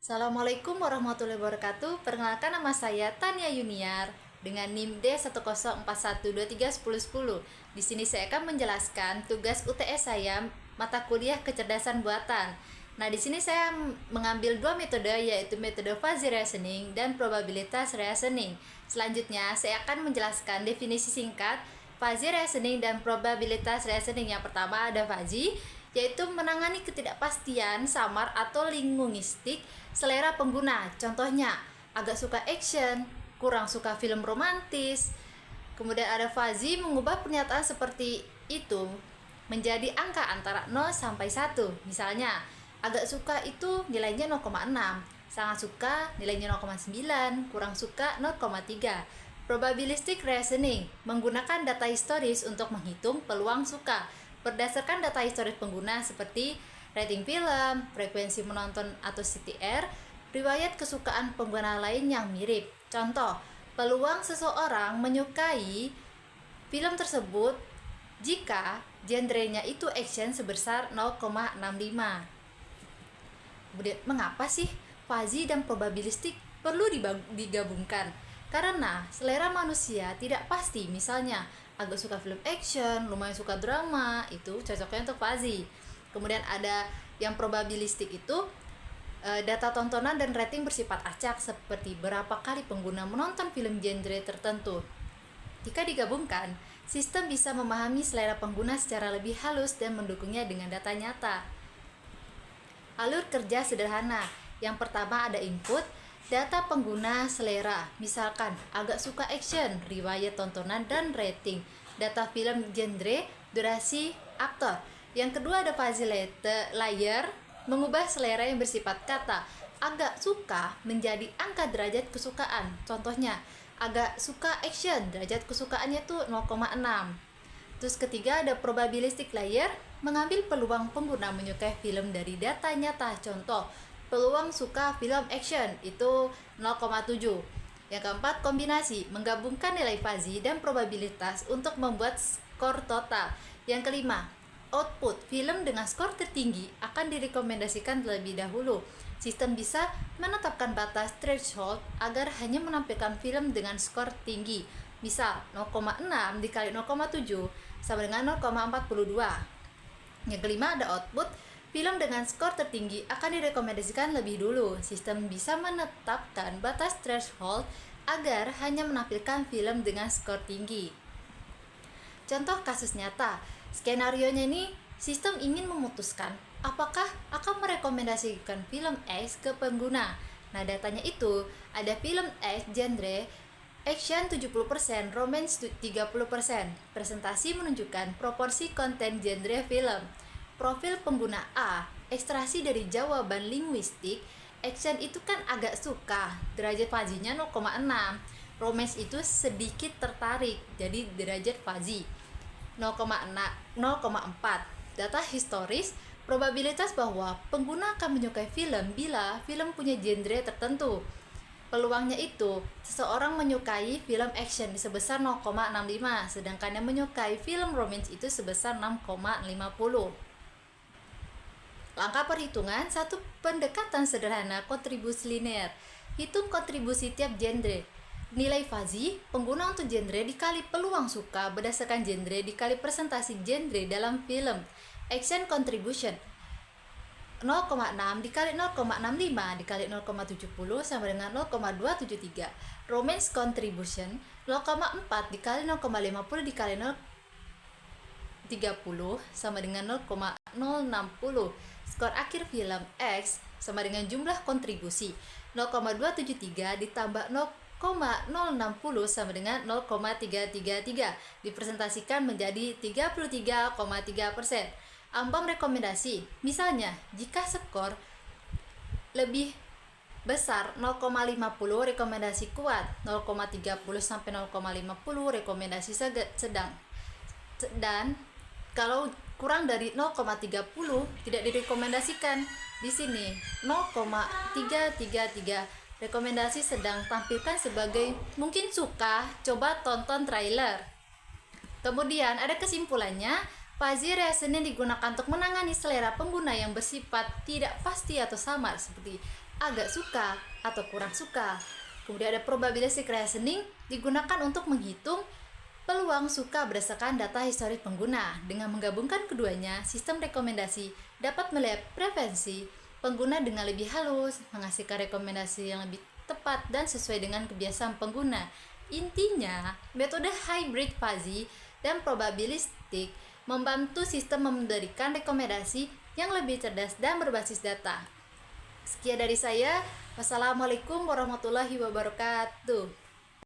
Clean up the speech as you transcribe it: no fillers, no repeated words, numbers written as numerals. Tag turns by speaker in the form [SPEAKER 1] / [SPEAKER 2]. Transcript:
[SPEAKER 1] Assalamualaikum warahmatullahi wabarakatuh. Perkenalkan, nama saya Tania Yuniar dengan NIM D10412311010. Di sini saya akan menjelaskan tugas UTS saya mata kuliah kecerdasan buatan. Nah, di sini saya mengambil dua metode, yaitu metode fuzzy reasoning dan probabilitas reasoning. Selanjutnya, saya akan menjelaskan definisi singkat fuzzy reasoning dan probabilitas reasoning. Yang pertama ada fuzzy, yaitu menangani ketidakpastian, samar atau linguistik selera pengguna. Contohnya, agak suka action, kurang suka film romantis. Kemudian ada fuzzy, mengubah pernyataan seperti itu menjadi angka antara 0 sampai 1. Misalnya, agak suka itu nilainya 0,6, sangat suka nilainya 0,9, kurang suka 0,3. Probabilistic reasoning menggunakan data historis untuk menghitung peluang suka berdasarkan data historis pengguna seperti rating film, frekuensi menonton atau CTR, riwayat kesukaan pengguna lain yang mirip. Contoh, peluang seseorang menyukai film tersebut jika genrenya itu action sebesar 0,65. Kemudian, mengapa sih fuzzy dan probabilistik perlu digabungkan? Karena selera manusia tidak pasti. Misalnya, agak suka film action, lumayan suka drama, itu cocoknya untuk fuzzy. Kemudian ada yang probabilistik itu data tontonan dan rating bersifat acak, seperti berapa kali pengguna menonton film genre tertentu. Jika digabungkan, sistem bisa memahami selera pengguna secara lebih halus dan mendukungnya dengan data nyata. Alur kerja sederhana. Yang pertama ada input, data pengguna selera, misalkan agak suka action, riwayat tontonan dan rating, data film genre, durasi, aktor. Yang kedua ada fuzzy layer, mengubah selera yang bersifat kata, agak suka menjadi angka derajat kesukaan. Contohnya, agak suka action, derajat kesukaannya tuh 0,6. Terus ketiga ada probabilistic layer, mengambil peluang pengguna menyukai film dari data nyata. Contoh, peluang suka film action itu 0,7. Yang keempat, kombinasi, menggabungkan nilai fuzzy dan probabilitas untuk membuat skor total. Yang kelima, output, film dengan skor tertinggi akan direkomendasikan terlebih dahulu. Sistem bisa menetapkan batas threshold agar hanya menampilkan film dengan skor tinggi. Misal, 0,6 dikali 0,7 sama dengan 0,42. Yang kelima ada output, film dengan skor tertinggi akan direkomendasikan lebih dulu. Sistem bisa menetapkan batas threshold agar hanya menampilkan film dengan skor tinggi. Contoh kasus nyata, skenarionya ini sistem ingin memutuskan apakah akan merekomendasikan film X ke pengguna. Nah, datanya itu ada film X genre action 70%, romance 30%. Presentasi menunjukkan proporsi konten genre film. Profil pengguna A, ekstraksi dari jawaban linguistik, action itu kan agak suka, derajat fuzzy-nya 0,6. Romance itu sedikit tertarik, jadi derajat fuzzy 0,4. Data historis, probabilitas bahwa pengguna akan menyukai film bila film punya genre tertentu. Peluangnya itu, seseorang menyukai film action sebesar 0,65, sedangkan yang menyukai film romance itu sebesar 6,50. Langkah perhitungan, satu pendekatan sederhana kontribusi linear. Hitung kontribusi tiap genre. Nilai fuzzy, pengguna untuk genre dikali peluang suka berdasarkan genre dikali presentasi genre dalam film. Action contribution 0,6 dikali 0,65 dikali 0,70 sama dengan 0,273. Romance contribution 0,4 dikali 0,50 dikali 0,30 sama dengan 0,060. Skor akhir film X sama dengan jumlah kontribusi 0,273 ditambah 0,060 sama dengan 0,333, dipresentasikan menjadi 33,3%. Ambang rekomendasi, misalnya jika skor lebih besar 0,50 rekomendasi kuat, 0,30 sampai 0,50 rekomendasi sedang, dan kalau kurang dari 0,30 tidak direkomendasikan. Di sini 0,333 rekomendasi sedang, tampilkan sebagai mungkin suka, coba tonton trailer. Kemudian ada kesimpulannya, Fuzzy reasoning digunakan untuk menangani selera pengguna yang bersifat tidak pasti atau samar, seperti agak suka atau kurang suka. Kemudian ada probabilistic reasoning digunakan untuk menghitung peluang suka berdasarkan data histori pengguna. Dengan menggabungkan keduanya, sistem rekomendasi dapat melihat preferensi pengguna dengan lebih halus, menghasilkan rekomendasi yang lebih tepat dan sesuai dengan kebiasaan pengguna. Intinya, metode hybrid fuzzy dan probabilistik membantu sistem memberikan rekomendasi yang lebih cerdas dan berbasis data. Sekian dari saya. Wassalamualaikum warahmatullahi wabarakatuh.